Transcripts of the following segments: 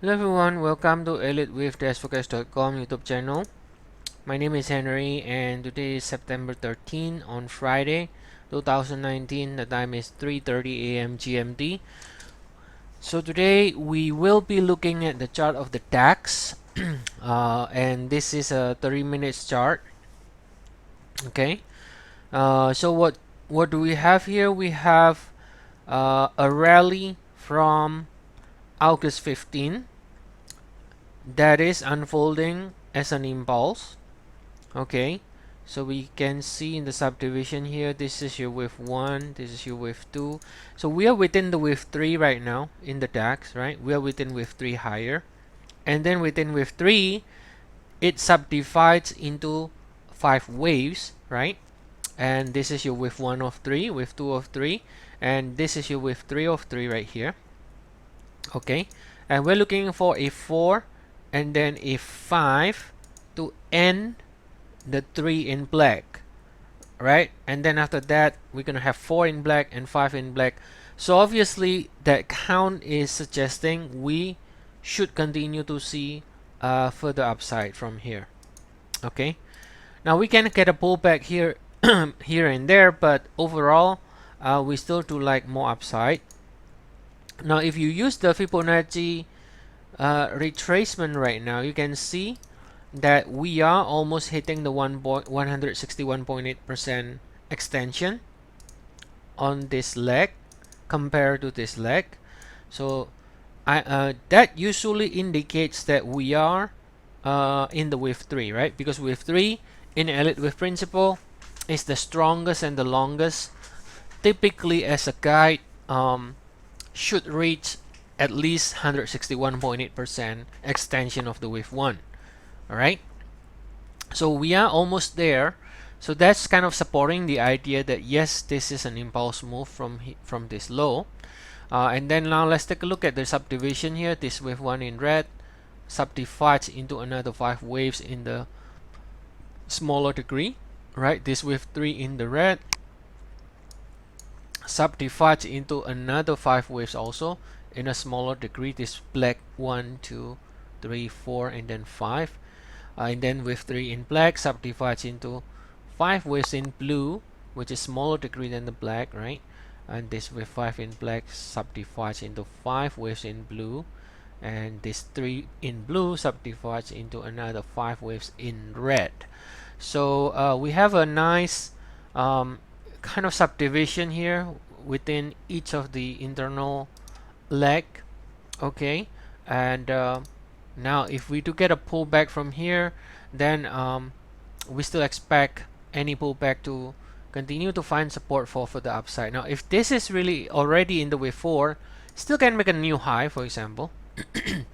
Hello everyone, welcome to Elliott Wave Forex.com YouTube channel. My name is Henry and today is September 13 on Friday 2019. The time is 3:30 a.m. GMT. So today we will be looking at the chart of the DAX and this is a 30 minutes chart. Okay, so what do we have here? We have a rally from August 15 that is unfolding as an impulse. Okay, so we can see in the subdivision here, this is your wave 1, this is your wave 2. So we are within the wave 3 right now in the DAX, right? We are within wave 3 higher. And then within wave 3, it subdivides into 5 waves, right? And this is your wave 1 of 3, wave 2 of 3, and this is your wave 3 of 3 right here. Okay, and we're looking for a 4 and then a 5 to end the 3 in black, right? And then after that we're gonna have 4 in black and 5 in black. So obviously that count is suggesting we should continue to see further upside from here. Okay, now we can get a pullback here here and there, but overall we still do like more upside. Now if you use the Fibonacci retracement right now, you can see that we are almost hitting the 161.8% extension on this leg compared to this leg. So that usually indicates that we are in the wave 3, right? Because wave 3 in Elliott Wave Principle is the strongest and the longest. Typically as a guide, should reach at least 161.8% extension of the wave 1. Alright, so we are almost there. So that's kind of supporting the idea that yes, this is an impulse move from this low. And then now let's take a look at the subdivision here. This wave 1 in red subdivides into another 5 waves in the smaller degree, right? This wave 3 in the red subdivides into another 5 waves also in a smaller degree. This black 1, 2, 3, 4, and then 5. And then wave 3 in black subdivides into 5 waves in blue, which is smaller degree than the black, right? And this wave 5 in black subdivides into 5 waves in blue, and this 3 in blue subdivides into another 5 waves in red. So we have a nice kind of subdivision here within each of the internal leg. Okay, and now if we do get a pullback from here, then we still expect any pullback to continue to find support for the upside. Now if this is really already in the wave 4, still can make a new high, for example.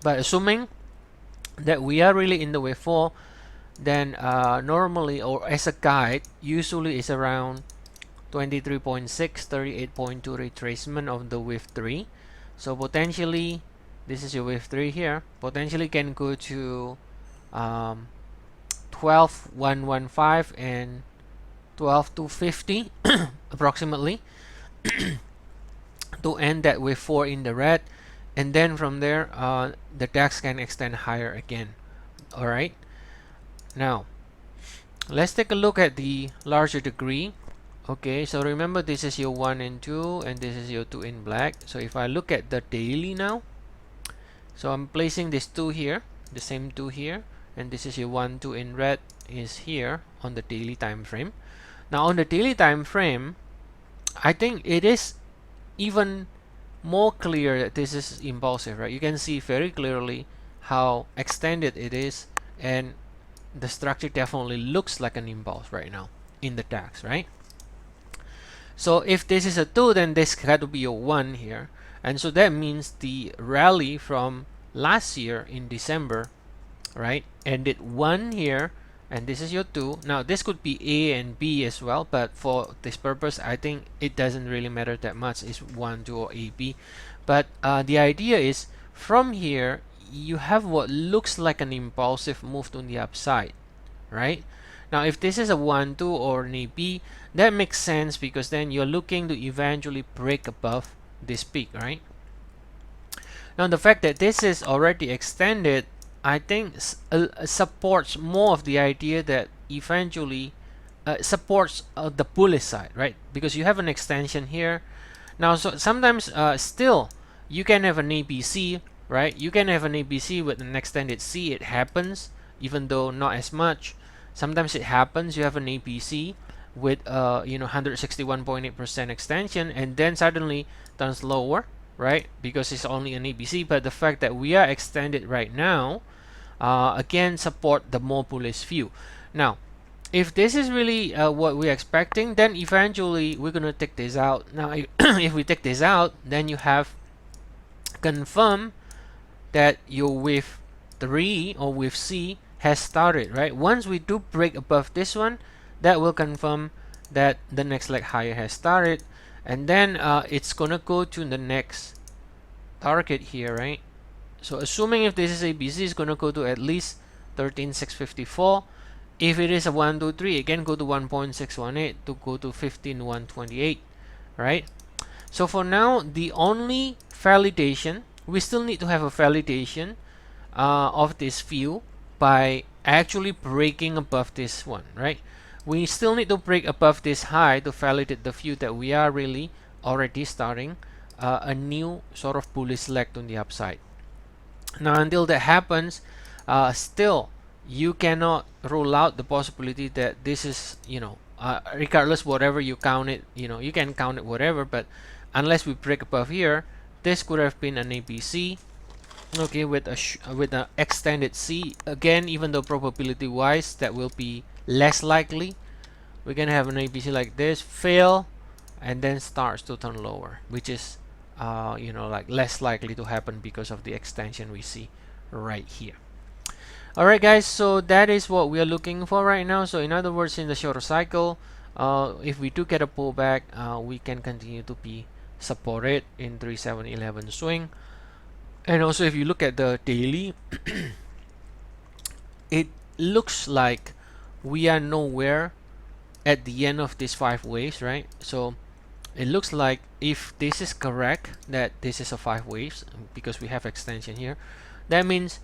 But assuming that we are really in the wave 4, then normally, or as a guide, usually is around 23.6, 38.2 retracement of the wave 3. So potentially this is your wave 3 here, potentially can go to 12,115 and 12,250 approximately to end that wave 4 in the red, and then from there the DAX can extend higher again. Alright, now let's take a look at the larger degree. Okay, so remember this is your 1 and 2 and this is your 2 in black. So if I look at the daily now, so I'm placing this 2 here, the same 2 here, and this is your 1, 2 in red is here on the daily time frame. Now on the daily time frame, I think it is even more clear that this is impulsive, right? You can see very clearly how extended it is, and the structure definitely looks like an impulse right now in the DAX, right? So if this is a 2, then this got to be a 1 here. And so that means the rally from last year in December, right, ended 1 here, and this is your 2. Now this could be A and B as well, but for this purpose I think it doesn't really matter that much. It's 1, 2, or A, B. But the idea is from here you have what looks like an impulsive move to the upside, right? Now if this is a 1, 2 or an AB, that makes sense because then you're looking to eventually break above this peak, right? Now the fact that this is already extended, I think supports more of the idea that eventually supports the bullish side, right? Because you have an extension here. Now, so sometimes still you can have an ABC, right? You can have an ABC with an extended C. It happens, even though not as much. Sometimes it happens. You have an ABC with 161.8% extension, and then suddenly turns lower, right? Because it's only an ABC. But the fact that we are extended right now, again, support the more bullish view. Now, if this is really what we're expecting, then eventually we're gonna take this out. Now, if we take this out, then you have confirm that your wave 3 or wave C has started, right? Once we do break above this one, that will confirm that the next leg higher has started, and then it's gonna go to the next target here, right? So assuming if this is ABC, it's gonna go to at least 13,654. If it is a 1, 2, 3, again go to 1.618 to go to 15,128, right? So for now, the only validation, we still need to have a validation of this view by actually breaking above this one, right? We still need to break above this high to validate the view that we are really already starting a new sort of bullish leg on the upside. Now, until that happens, still you cannot rule out the possibility that this is, regardless whatever you count it, you can count it whatever, but unless we break above here, this could have been an ABC, okay, with an extended C. Again, even though probability wise that will be less likely, we're gonna have an ABC like this, fail, and then starts to turn lower, which is like less likely to happen because of the extension we see right here. Alright guys, so that is what we are looking for right now. So in other words, in the shorter cycle, if we do get a pullback, we can continue to be supported in 3711 swing. And also if you look at the daily, it looks like we are nowhere at the end of these 5 waves, right? So it looks like if this is correct, that this is a 5 waves because we have extension here, that means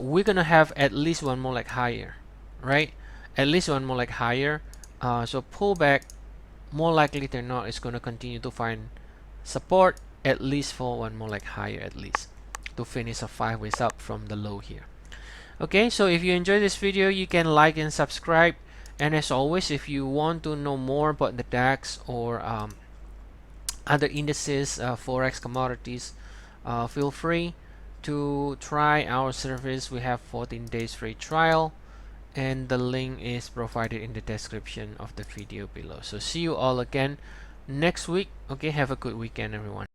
we're gonna have at least one more leg higher, right? At least one more leg higher. So pullback, more likely than not, is gonna continue to find support at least for one more leg higher, at least to finish a 5 ways up from the low here. Okay, so if you enjoyed this video, you can like and subscribe. And as always, if you want to know more about the DAX or other indices, Forex, commodities, feel free to try our service. We have 14 days free trial, and the link is provided in the description of the video below. So see you all again next week. Okay, have a good weekend everyone.